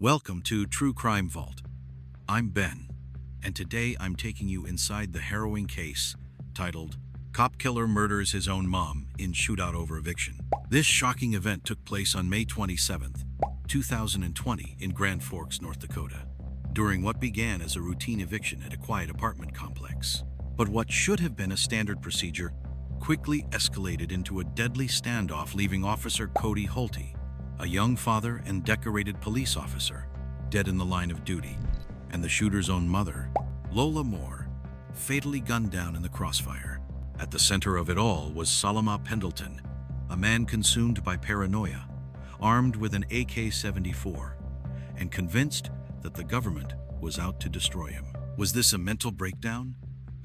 Welcome to True Crime Vault. I'm Ben, and today I'm taking you inside the harrowing case titled Cop Killer Murders His Own Mom in Shootout Over Eviction. This shocking event took place on May 27th, 2020 in Grand Forks, North Dakota, during what began as a routine eviction at a quiet apartment complex. But what should have been a standard procedure quickly escalated into a deadly standoff, leaving Officer Cody Holte, a young father and decorated police officer, dead in the line of duty, and the shooter's own mother, Lola Moore, fatally gunned down in the crossfire. At the center of it all was Salamah Pendleton, a man consumed by paranoia, armed with an AK-74, and convinced that the government was out to destroy him. Was this a mental breakdown,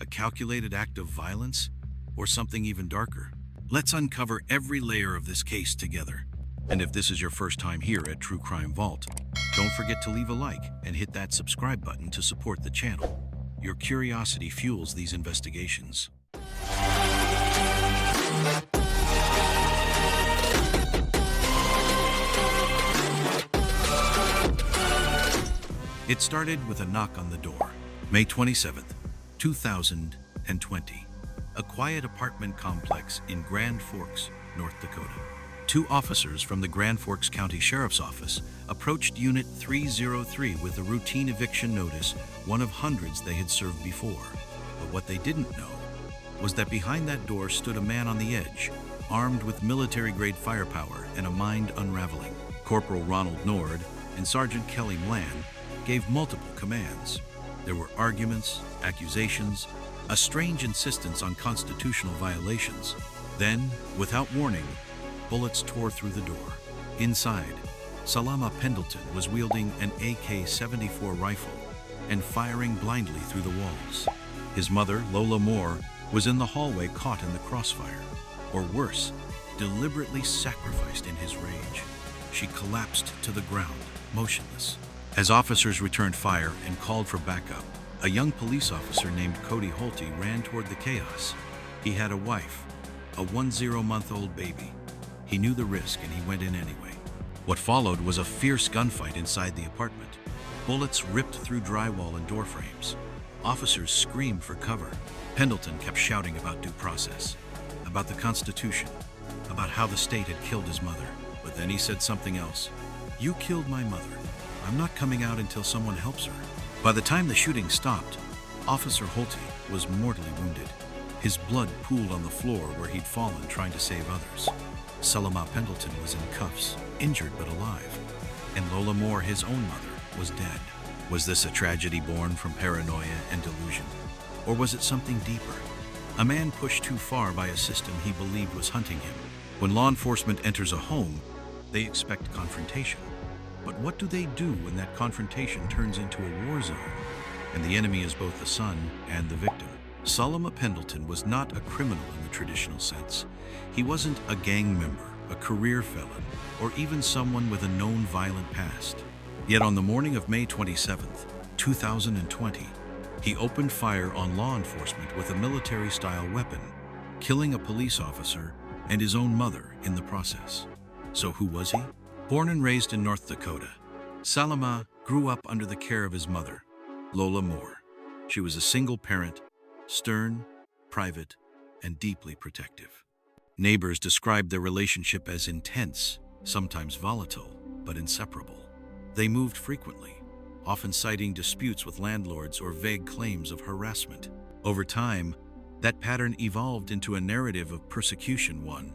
a calculated act of violence, or something even darker? Let's uncover every layer of this case together. And if this is your first time here at True Crime Vault, don't forget to leave a like and hit that subscribe button to support the channel. Your curiosity fuels these investigations. It started with a knock on the door. May 27th, 2020. A quiet apartment complex in Grand Forks, North Dakota. Two officers from the Grand Forks County Sheriff's Office approached Unit 303 with a routine eviction notice, one of hundreds they had served before. But what they didn't know was that behind that door stood a man on the edge, armed with military-grade firepower and a mind unraveling. Corporal Ronald Nord and Sergeant Kelly Mlan gave multiple commands. There were arguments, accusations, a strange insistence on constitutional violations. Then, without warning, bullets tore through the door. Inside, Salamah Pendleton was wielding an AK-74 rifle and firing blindly through the walls. His mother, Lola Moore, was in the hallway caught in the crossfire, or worse, deliberately sacrificed in his rage. She collapsed to the ground, motionless. As officers returned fire and called for backup, a young police officer named Cody Holte ran toward the chaos. He had a wife, a 10-month-old baby. He knew the risk and he went in anyway. What followed was a fierce gunfight inside the apartment. Bullets ripped through drywall and door frames. Officers screamed for cover. Pendleton kept shouting about due process, about the Constitution, about how the state had killed his mother. But then he said something else. "You killed my mother. I'm not coming out until someone helps her." By the time the shooting stopped, Officer Holte was mortally wounded. His blood pooled on the floor where he'd fallen trying to save others. Salamah Pendleton was in cuffs, injured but alive, and Lola Moore, his own mother, was dead. Was this a tragedy born from paranoia and delusion? Or was it something deeper? A man pushed too far by a system he believed was hunting him. When law enforcement enters a home, they expect confrontation. But what do they do when that confrontation turns into a war zone, and the enemy is both the son and the victim? Salamah Pendleton was not a criminal in the traditional sense. He wasn't a gang member, a career felon, or even someone with a known violent past. Yet on the morning of May 27th, 2020, he opened fire on law enforcement with a military-style weapon, killing a police officer and his own mother in the process. So who was he? Born and raised in North Dakota, Salamah grew up under the care of his mother, Lola Moore. She was a single parent, stern, private, and deeply protective. Neighbors described their relationship as intense, sometimes volatile, but inseparable. They moved frequently, often citing disputes with landlords or vague claims of harassment. Over time, that pattern evolved into a narrative of persecution, one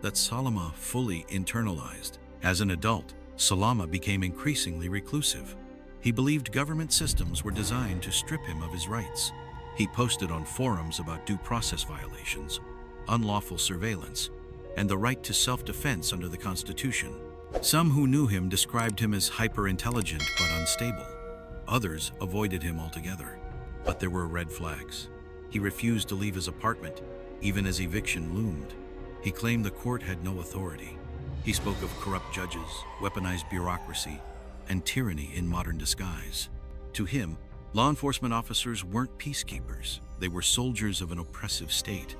that Salamah fully internalized. As an adult, Salamah became increasingly reclusive. He believed government systems were designed to strip him of his rights. He posted on forums about due process violations, unlawful surveillance, and the right to self-defense under the Constitution. Some who knew him described him as hyper-intelligent but unstable. Others avoided him altogether. But there were red flags. He refused to leave his apartment, even as eviction loomed. He claimed the court had no authority. He spoke of corrupt judges, weaponized bureaucracy, and tyranny in modern disguise. To him, law enforcement officers weren't peacekeepers. They were soldiers of an oppressive state.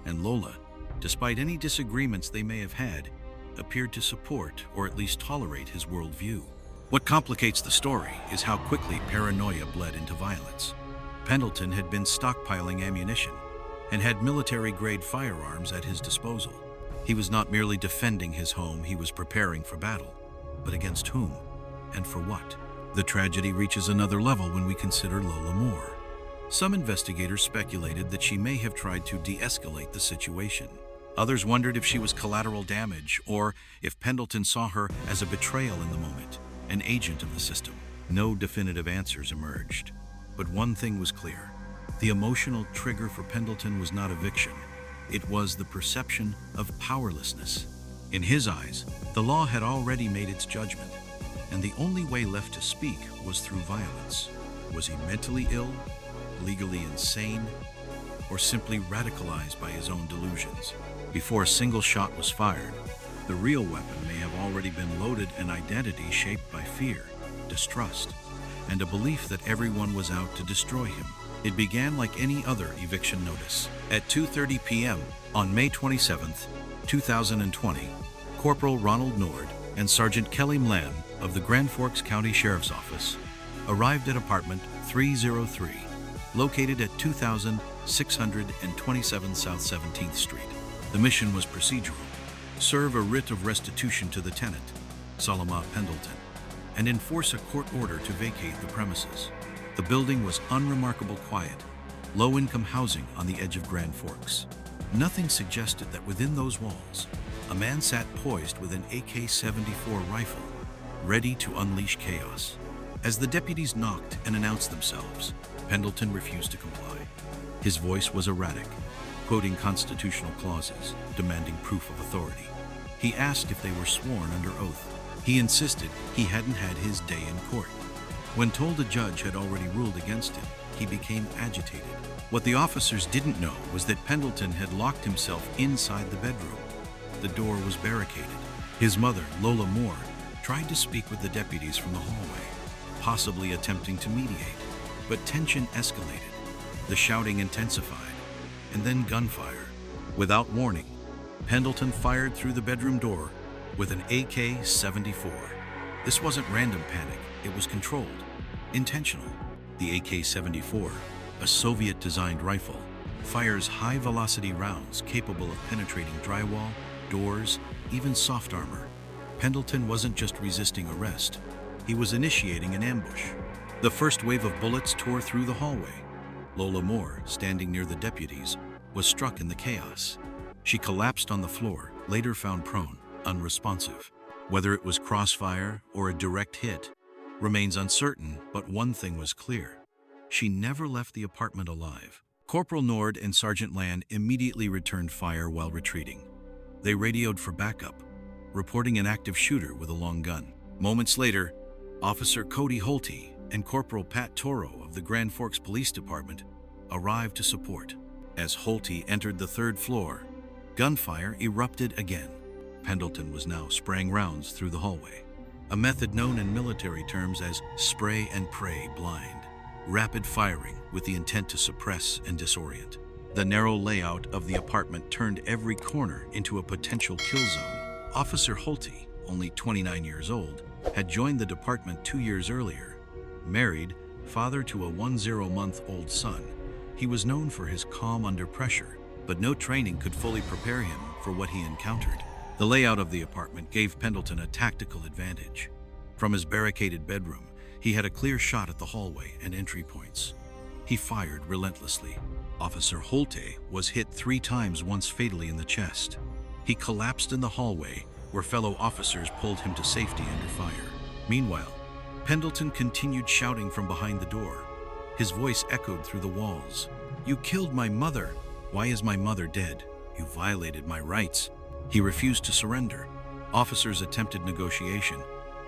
And Lola, despite any disagreements they may have had, appeared to support or at least tolerate his worldview. What complicates the story is how quickly paranoia bled into violence. Pendleton had been stockpiling ammunition and had military-grade firearms at his disposal. He was not merely defending his home, he was preparing for battle. But against whom and for what? The tragedy reaches another level when we consider Lola Moore. Some investigators speculated that she may have tried to de-escalate the situation. Others wondered if she was collateral damage or if Pendleton saw her as a betrayal in the moment, an agent of the system. No definitive answers emerged. But one thing was clear. The emotional trigger for Pendleton was not eviction. It was the perception of powerlessness. In his eyes, the law had already made its judgment, and the only way left to speak was through violence. Was he mentally ill, legally insane, or simply radicalized by his own delusions? Before a single shot was fired, the real weapon may have already been loaded, an identity shaped by fear, distrust, and a belief that everyone was out to destroy him. It began like any other eviction notice. At 2:30 p.m. on May 27, 2020, Corporal Ronald Nord and Sergeant Kelly Mlan of the Grand Forks County Sheriff's Office arrived at apartment 303, located at 2627 South 17th Street. The mission was procedural: serve a writ of restitution to the tenant, Salamah Pendleton, and enforce a court order to vacate the premises. The building was unremarkable quiet, low-income housing on the edge of Grand Forks. Nothing suggested that within those walls, a man sat poised with an AK-74 rifle, ready to unleash chaos. As the deputies knocked and announced themselves, Pendleton refused to comply. His voice was erratic, quoting constitutional clauses, demanding proof of authority. He asked if they were sworn under oath. He insisted he hadn't had his day in court. When told a judge had already ruled against him, he became agitated. What the officers didn't know was that Pendleton had locked himself inside the bedroom. The door was barricaded. His mother, Lola Moore, tried to speak with the deputies from the hallway, possibly attempting to mediate. But tension escalated. The shouting intensified, and then gunfire. Without warning, Pendleton fired through the bedroom door with an AK-74. This wasn't random panic, it was controlled, intentional. The AK-74, a Soviet-designed rifle, fires high-velocity rounds capable of penetrating drywall, doors, even soft armor. Pendleton wasn't just resisting arrest, he was initiating an ambush. The first wave of bullets tore through the hallway. Lola Moore, standing near the deputies, was struck in the chaos. She collapsed on the floor, later found prone, unresponsive. Whether it was crossfire or a direct hit remains uncertain, but one thing was clear. She never left the apartment alive. Corporal Nord and Sergeant Land immediately returned fire while retreating. They radioed for backup, reporting an active shooter with a long gun. Moments later, Officer Cody Holte and Corporal Pat Toro of the Grand Forks Police Department arrived to support. As Holte entered the third floor, gunfire erupted again. Pendleton was now spraying rounds through the hallway, a method known in military terms as spray and pray blind, rapid firing with the intent to suppress and disorient. The narrow layout of the apartment turned every corner into a potential kill zone. Officer Holte, only 29 years old, had joined the department 2 years earlier. Married, father to a 10-month-old son, he was known for his calm under pressure, but no training could fully prepare him for what he encountered. The layout of the apartment gave Pendleton a tactical advantage. From his barricaded bedroom, he had a clear shot at the hallway and entry points. He fired relentlessly. Officer Holte was hit 3 times, once fatally in the chest. He collapsed in the hallway, where fellow officers pulled him to safety under fire. Meanwhile, Pendleton continued shouting from behind the door. His voice echoed through the walls. "You killed my mother. Why is my mother dead? You violated my rights." He refused to surrender. Officers attempted negotiation.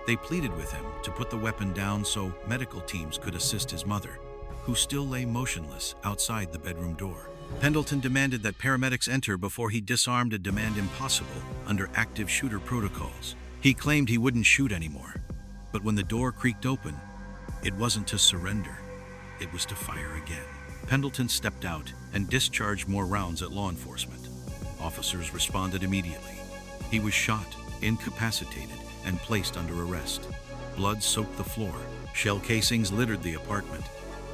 They pleaded with him to put the weapon down so medical teams could assist his mother, who still lay motionless outside the bedroom door. Pendleton demanded that paramedics enter before he disarmed, a demand impossible under active shooter protocols. He claimed he wouldn't shoot anymore. But when the door creaked open, it wasn't to surrender. It was to fire again. Pendleton stepped out and discharged more rounds at law enforcement. Officers responded immediately. He was shot, incapacitated, and placed under arrest. blood soaked the floor. Shell casings littered the apartment.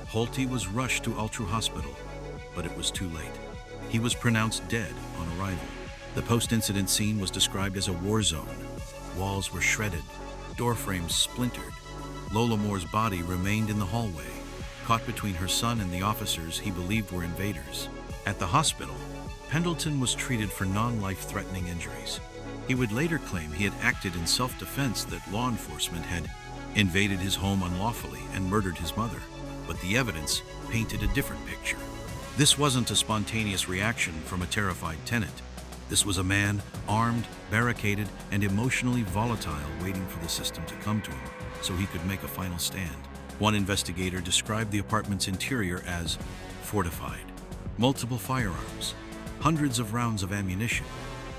Holte was rushed to Ultra Hospital, but it was too late. He was pronounced dead on arrival. The post-incident scene was described as a war zone. Walls were shredded, door frames splintered. Lola Moore's body remained in the hallway, caught between her son and the officers he believed were invaders. At the hospital, Pendleton was treated for non-life-threatening injuries. He would later claim he had acted in self-defense, that law enforcement had invaded his home unlawfully and murdered his mother, but the evidence painted a different picture. This wasn't a spontaneous reaction from a terrified tenant. This was a man, armed, barricaded, and emotionally volatile, waiting for the system to come to him so he could make a final stand. One investigator described the apartment's interior as fortified. Multiple firearms, hundreds of rounds of ammunition,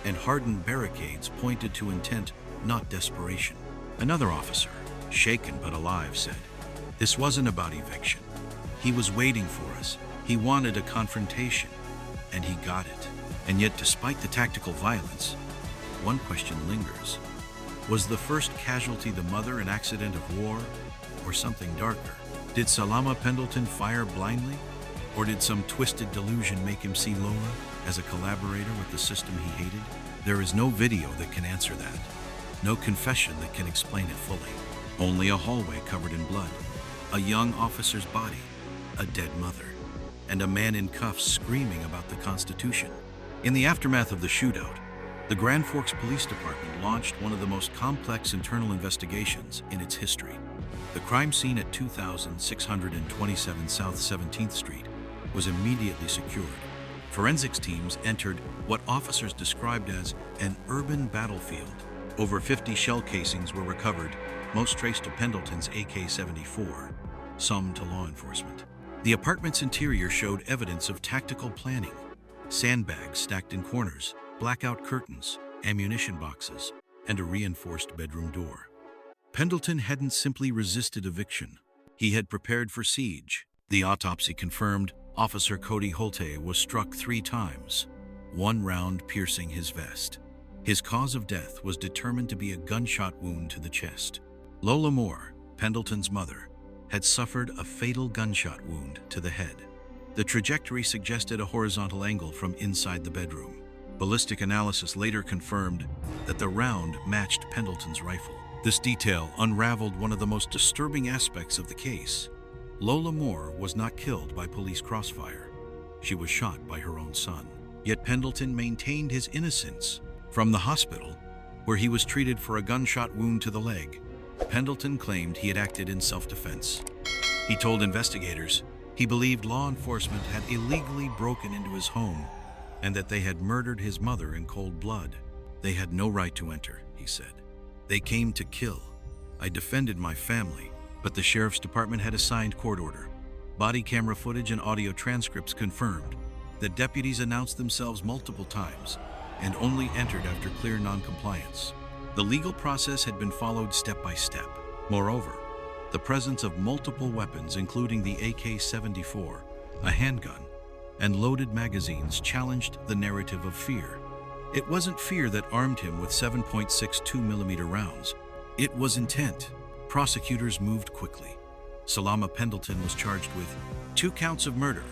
and hardened barricades pointed to intent, not desperation. Another officer, shaken but alive, said, "This wasn't about eviction. He was waiting for us. He wanted a confrontation, and he got it." And yet, despite the tactical violence, one question lingers. Was the first casualty the mother an accident of war, or something darker? Did Salamah Pendleton fire blindly? Or did some twisted delusion make him see Lola as a collaborator with the system he hated? There is no video that can answer that. No confession that can explain it fully. Only a hallway covered in blood, a young officer's body, a dead mother, and a man in cuffs screaming about the Constitution. In the aftermath of the shootout, the Grand Forks Police Department launched one of the most complex internal investigations in its history. The crime scene at 2627 South 17th Street was immediately secured. Forensics teams entered what officers described as an urban battlefield. Over 50 shell casings were recovered, most traced to Pendleton's AK-74, some to law enforcement. The apartment's interior showed evidence of tactical planning: sandbags stacked in corners, blackout curtains, ammunition boxes, and a reinforced bedroom door. Pendleton hadn't simply resisted eviction. He had prepared for siege. The autopsy confirmed Officer Cody Holte was struck 3 times, one round piercing his vest. His cause of death was determined to be a gunshot wound to the chest. Lola Moore, Pendleton's mother, had suffered a fatal gunshot wound to the head. The trajectory suggested a horizontal angle from inside the bedroom. Ballistic analysis later confirmed that the round matched Pendleton's rifle. This detail unraveled one of the most disturbing aspects of the case. Lola Moore was not killed by police crossfire. She was shot by her own son. Yet Pendleton maintained his innocence. From the hospital, where he was treated for a gunshot wound to the leg, Pendleton claimed he had acted in self-defense. He told investigators he believed law enforcement had illegally broken into his home and that they had murdered his mother in cold blood. "They had no right to enter," he said. "They came to kill. I defended my family." But the sheriff's department had a signed court order. Body camera footage and audio transcripts confirmed that deputies announced themselves multiple times and only entered after clear noncompliance. The legal process had been followed step by step. Moreover, the presence of multiple weapons, including the AK-74, a handgun, and loaded magazines, challenged the narrative of fear. It wasn't fear that armed him with 7.62mm rounds. It was intent. Prosecutors moved quickly. Salamah Pendleton was charged with 2 counts of murder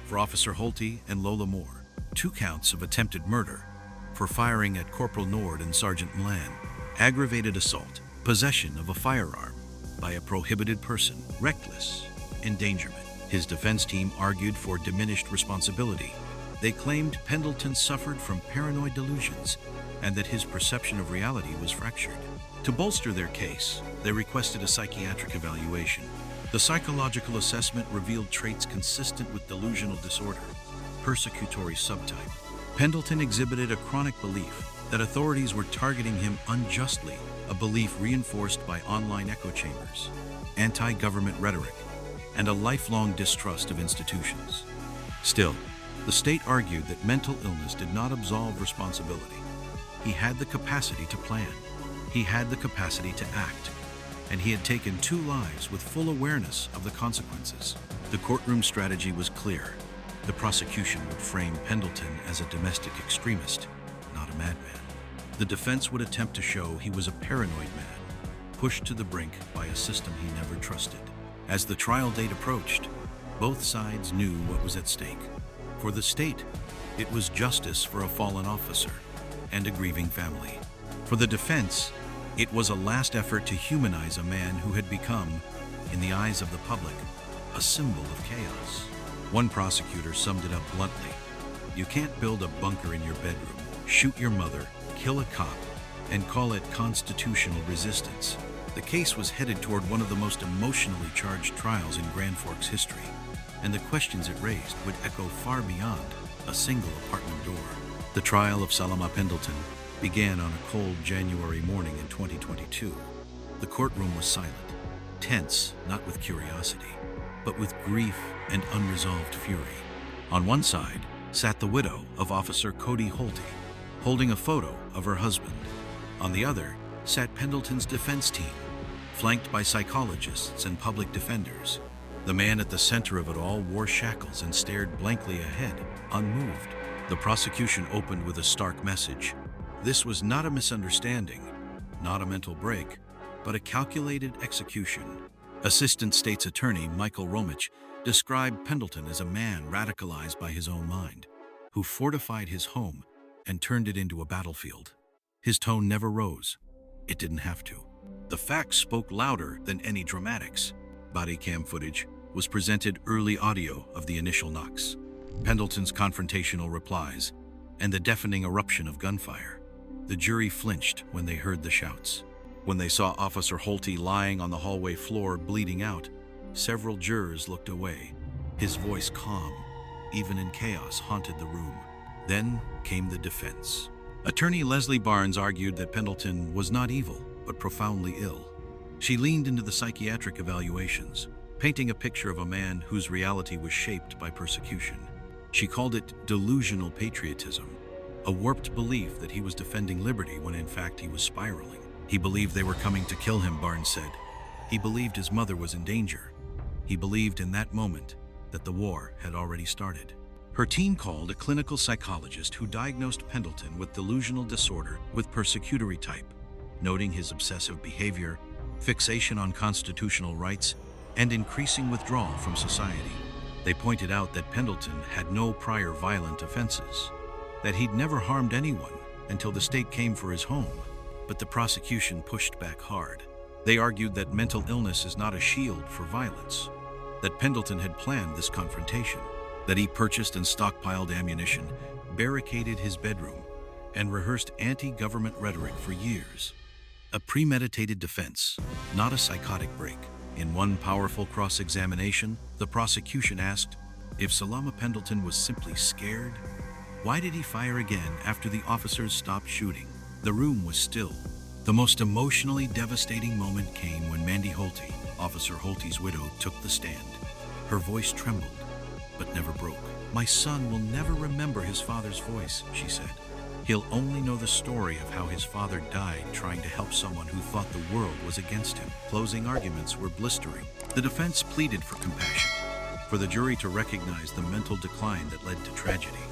for Officer Holte and Lola Moore, 2 counts of attempted murder for firing at Corporal Nord and Sergeant Milan, aggravated assault, possession of a firearm by a prohibited person, reckless endangerment. His defense team argued for diminished responsibility. They claimed Pendleton suffered from paranoid delusions and that his perception of reality was fractured. To bolster their case, they requested a psychiatric evaluation. The psychological assessment revealed traits consistent with delusional disorder, persecutory subtype. Pendleton exhibited a chronic belief that authorities were targeting him unjustly, a belief reinforced by online echo chambers, anti-government rhetoric, and a lifelong distrust of institutions. Still, the state argued that mental illness did not absolve responsibility. He had the capacity to plan. He had the capacity to act, and he had taken 2 lives with full awareness of the consequences. The courtroom strategy was clear. The prosecution would frame Pendleton as a domestic extremist, not a madman. The defense would attempt to show he was a paranoid man, pushed to the brink by a system he never trusted. As the trial date approached, both sides knew what was at stake. For the state, it was justice for a fallen officer and a grieving family. For the defense, it was a last effort to humanize a man who had become, in the eyes of the public, a symbol of chaos. One prosecutor summed it up bluntly: "You can't build a bunker in your bedroom, shoot your mother, kill a cop, and call it constitutional resistance." The case was headed toward one of the most emotionally charged trials in Grand Forks history, and the questions it raised would echo far beyond a single apartment door. The trial of Salamah Pendleton began on a cold January morning in 2022. The courtroom was silent, tense not with curiosity, but with grief and unresolved fury. On one side sat the widow of Officer Cody Holte, holding a photo of her husband. On the other sat Pendleton's defense team, flanked by psychologists and public defenders. The man at the center of it all wore shackles and stared blankly ahead, unmoved. The prosecution opened with a stark message. This was not a misunderstanding, not a mental break, but a calculated execution. Assistant State's Attorney Michael Romich described Pendleton as a man radicalized by his own mind, who fortified his home and turned it into a battlefield. His tone never rose. It didn't have to. The facts spoke louder than any dramatics. Body cam footage was presented, early audio of the initial knocks, Pendleton's confrontational replies, and the deafening eruption of gunfire. The jury flinched when they heard the shouts. When they saw Officer Holte lying on the hallway floor bleeding out, several jurors looked away. His voice, calm, even in chaos, haunted the room. Then came the defense. Attorney Leslie Barnes argued that Pendleton was not evil, but profoundly ill. She leaned into the psychiatric evaluations, painting a picture of a man whose reality was shaped by persecution. She called it delusional patriotism, a warped belief that he was defending liberty when in fact he was spiraling. He believed they were coming to kill him, Barnes said. He believed his mother was in danger. He believed in that moment that the war had already started. Her team called a clinical psychologist who diagnosed Pendleton with delusional disorder with persecutory type, noting his obsessive behavior, fixation on constitutional rights, and increasing withdrawal from society. They pointed out that Pendleton had no prior violent offenses, that he'd never harmed anyone until the state came for his home. But the prosecution pushed back hard. They argued that mental illness is not a shield for violence, that Pendleton had planned this confrontation, that he purchased and stockpiled ammunition, barricaded his bedroom, and rehearsed anti-government rhetoric for years. A premeditated defense, not a psychotic break. In one powerful cross-examination, the prosecution asked, if Salamah Pendleton was simply scared, why did he fire again after the officers stopped shooting? The room was still. The most emotionally devastating moment came when Mandy Holte, Officer Holte's widow, took the stand. Her voice trembled, but never broke. "My son will never remember his father's voice," she said. "He'll only know the story of how his father died trying to help someone who thought the world was against him." Closing arguments were blistering. The defense pleaded for compassion, for the jury to recognize the mental decline that led to tragedy.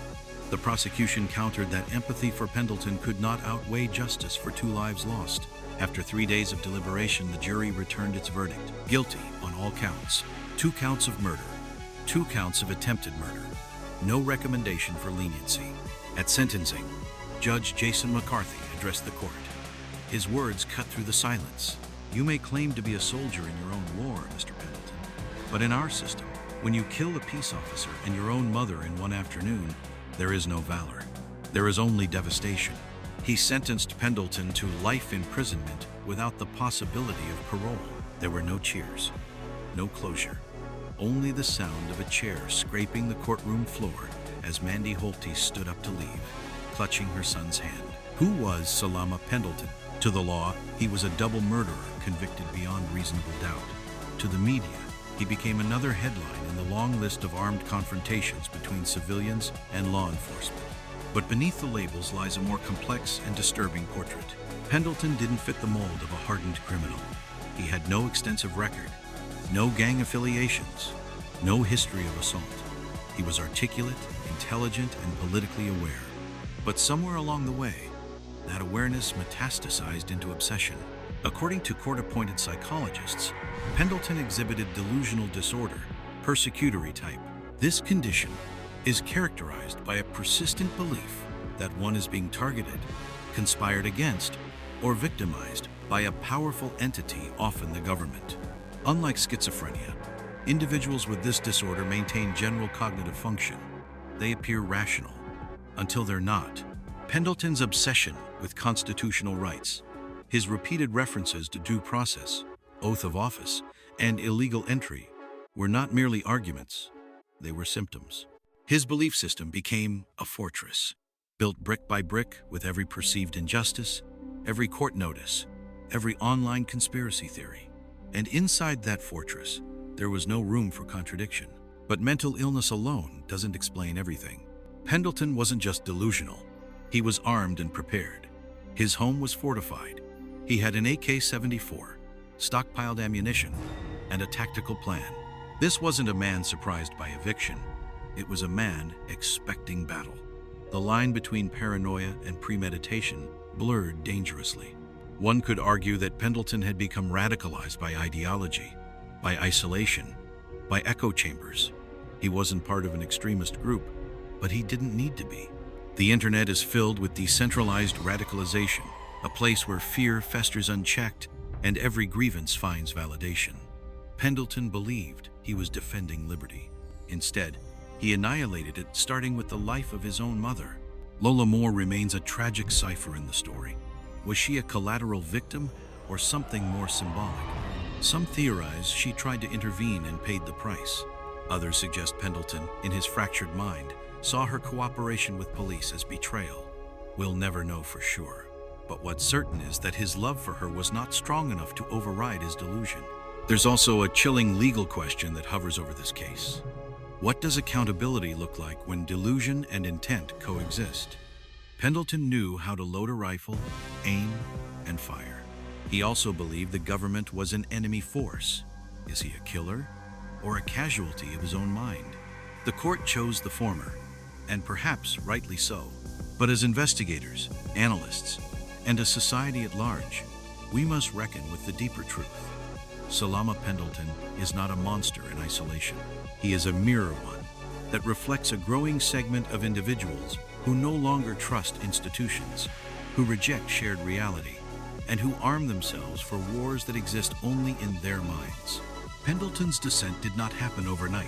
The prosecution countered that empathy for Pendleton could not outweigh justice for 2 lives lost. After 3 days of deliberation, the jury returned its verdict: guilty on all counts. 2 counts of murder, 2 counts of attempted murder. No recommendation for leniency. At sentencing, Judge Jason McCarthy addressed the court. His words cut through the silence. "You may claim to be a soldier in your own war, Mr. Pendleton, but in our system, when you kill a peace officer and your own mother in one afternoon, there is no valor. There is only devastation." He sentenced Pendleton to life imprisonment without the possibility of parole. There were no cheers, no closure, only the sound of a chair scraping the courtroom floor as Mandy Holte stood up to leave, clutching her son's hand. Who was Salamah Pendleton? To the law, he was a double murderer convicted beyond reasonable doubt. To the media, he became another headline in the long list of armed confrontations between civilians and law enforcement. But beneath the labels lies a more complex and disturbing portrait. Pendleton didn't fit the mold of a hardened criminal. He had no extensive record, no gang affiliations, no history of assault. He was articulate, intelligent, and politically aware. But somewhere along the way, that awareness metastasized into obsession. According to court-appointed psychologists, Pendleton exhibited delusional disorder, persecutory type. This condition is characterized by a persistent belief that one is being targeted, conspired against, or victimized by a powerful entity, often the government. Unlike schizophrenia, individuals with this disorder maintain general cognitive function. They appear rational until they're not. Pendleton's obsession with constitutional rights, his repeated references to due process, oath of office, and illegal entry were not merely arguments, they were symptoms. His belief system became a fortress, built brick by brick with every perceived injustice, every court notice, every online conspiracy theory. And inside that fortress, there was no room for contradiction. But mental illness alone doesn't explain everything. Pendleton wasn't just delusional. He was armed and prepared. His home was fortified. He had an AK-74, stockpiled ammunition, and a tactical plan. This wasn't a man surprised by eviction. It was a man expecting battle. The line between paranoia and premeditation blurred dangerously. One could argue that Pendleton had become radicalized by ideology, by isolation, by echo chambers. He wasn't part of an extremist group, but he didn't need to be. The internet is filled with decentralized radicalization, a place where fear festers unchecked and every grievance finds validation. Pendleton believed he was defending liberty. Instead, he annihilated it, starting with the life of his own mother. Lola Moore remains a tragic cipher in the story. Was she a collateral victim or something more symbolic? Some theorize she tried to intervene and paid the price. Others suggest Pendleton, in his fractured mind, saw her cooperation with police as betrayal. We'll never know for sure. But what's certain is that his love for her was not strong enough to override his delusion. There's also a chilling legal question that hovers over this case. What does accountability look like when delusion and intent coexist? Pendleton knew how to load a rifle, aim, and fire. He also believed the government was an enemy force. Is he a killer or a casualty of his own mind? The court chose the former, and perhaps rightly so. But as investigators, analysts, and a society at large, we must reckon with the deeper truth. Salamah Pendleton is not a monster in isolation. He is a mirror one that reflects a growing segment of individuals who no longer trust institutions, who reject shared reality, and who arm themselves for wars that exist only in their minds. Pendleton's descent did not happen overnight.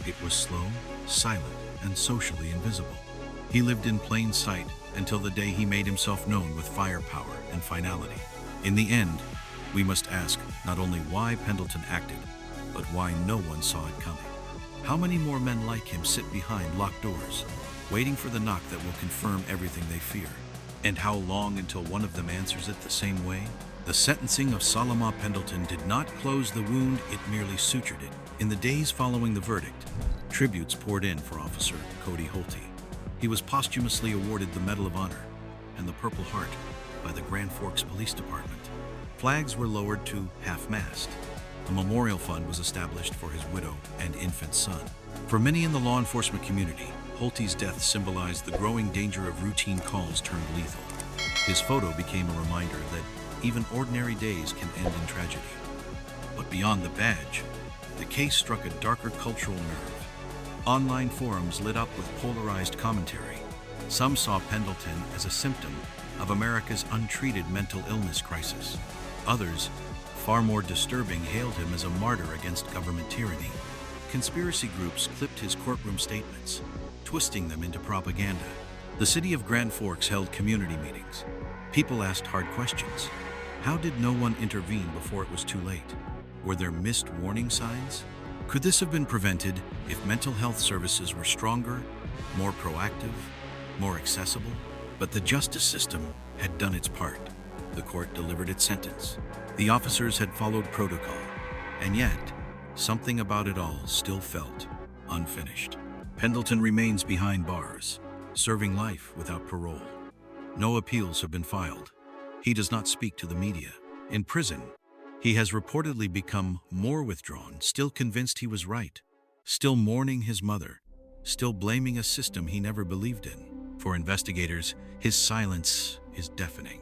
It was slow, silent, and socially invisible. He lived in plain sight until the day he made himself known with firepower and finality. In the end, we must ask not only why Pendleton acted, but why no one saw it coming. How many more men like him sit behind locked doors, waiting for the knock that will confirm everything they fear? And how long until one of them answers it the same way? The sentencing of Salamah Pendleton did not close the wound, it merely sutured it. In the days following the verdict, tributes poured in for Officer Cody Holte. He was posthumously awarded the Medal of Honor and the Purple Heart by the Grand Forks Police Department. Flags were lowered to half-mast. A memorial fund was established for his widow and infant son. For many in the law enforcement community, Holte's death symbolized the growing danger of routine calls turned lethal. His photo became a reminder that even ordinary days can end in tragedy. But beyond the badge, the case struck a darker cultural nerve. Online forums lit up with polarized commentary. Some saw Pendleton as a symptom of America's untreated mental illness crisis. Others, far more disturbing, hailed him as a martyr against government tyranny. Conspiracy groups clipped his courtroom statements, twisting them into propaganda. The city of Grand Forks held community meetings. People asked hard questions. How did no one intervene before it was too late? Were there missed warning signs? Could this have been prevented if mental health services were stronger, more proactive, more accessible? But the justice system had done its part. The court delivered its sentence. The officers had followed protocol, and yet, something about it all still felt unfinished. Pendleton remains behind bars, serving life without parole. No appeals have been filed. He does not speak to the media. In prison, he has reportedly become more withdrawn, still convinced he was right, still mourning his mother, still blaming a system he never believed in. For investigators, his silence is deafening.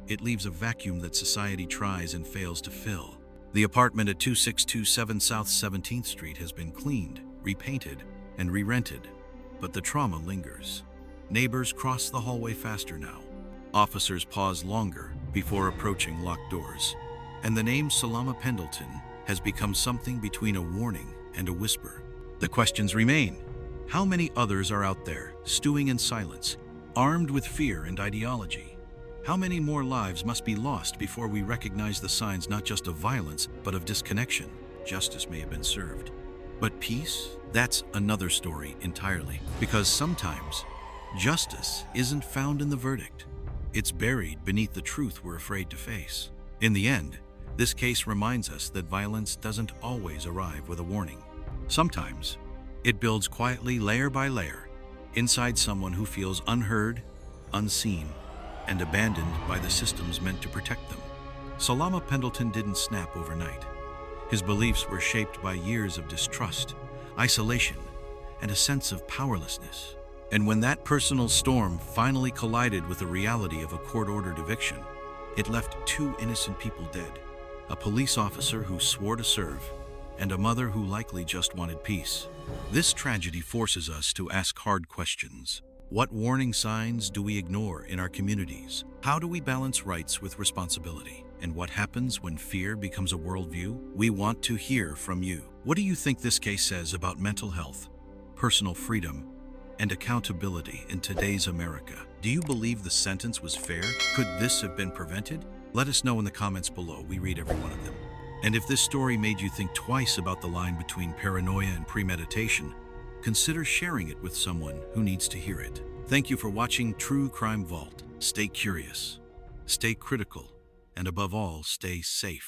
it leaves a vacuum that society tries and fails to fill. The apartment at 2627 South 17th Street has been cleaned, repainted, and re-rented, but the trauma lingers. Neighbors cross the hallway faster now. Officers pause longer before approaching locked doors. And the name Salamah Pendleton has become something between a warning and a whisper. The questions remain. How many others are out there, stewing in silence, armed with fear and ideology? How many more lives must be lost before we recognize the signs not just of violence, but of disconnection? Justice may have been served. But peace? That's another story entirely. Because sometimes, justice isn't found in the verdict. It's buried beneath the truth we're afraid to face. In the end, this case reminds us that violence doesn't always arrive with a warning. Sometimes, it builds quietly layer by layer, inside someone who feels unheard, unseen, and abandoned by the systems meant to protect them. Salamah Pendleton didn't snap overnight. His beliefs were shaped by years of distrust, isolation, and a sense of powerlessness. And when that personal storm finally collided with the reality of a court-ordered eviction, it left two innocent people dead. A police officer who swore to serve, and a mother who likely just wanted peace. This tragedy forces us to ask hard questions. What warning signs do we ignore in our communities? How do we balance rights with responsibility? And what happens when fear becomes a worldview? We want to hear from you. What do you think this case says about mental health, personal freedom, and accountability in today's America? Do you believe the sentence was fair? Could this have been prevented? Let us know in the comments below. We read every one of them. And if this story made you think twice about the line between paranoia and premeditation, consider sharing it with someone who needs to hear it. Thank you for watching True Crime Vault. Stay curious, stay critical, and above all, stay safe.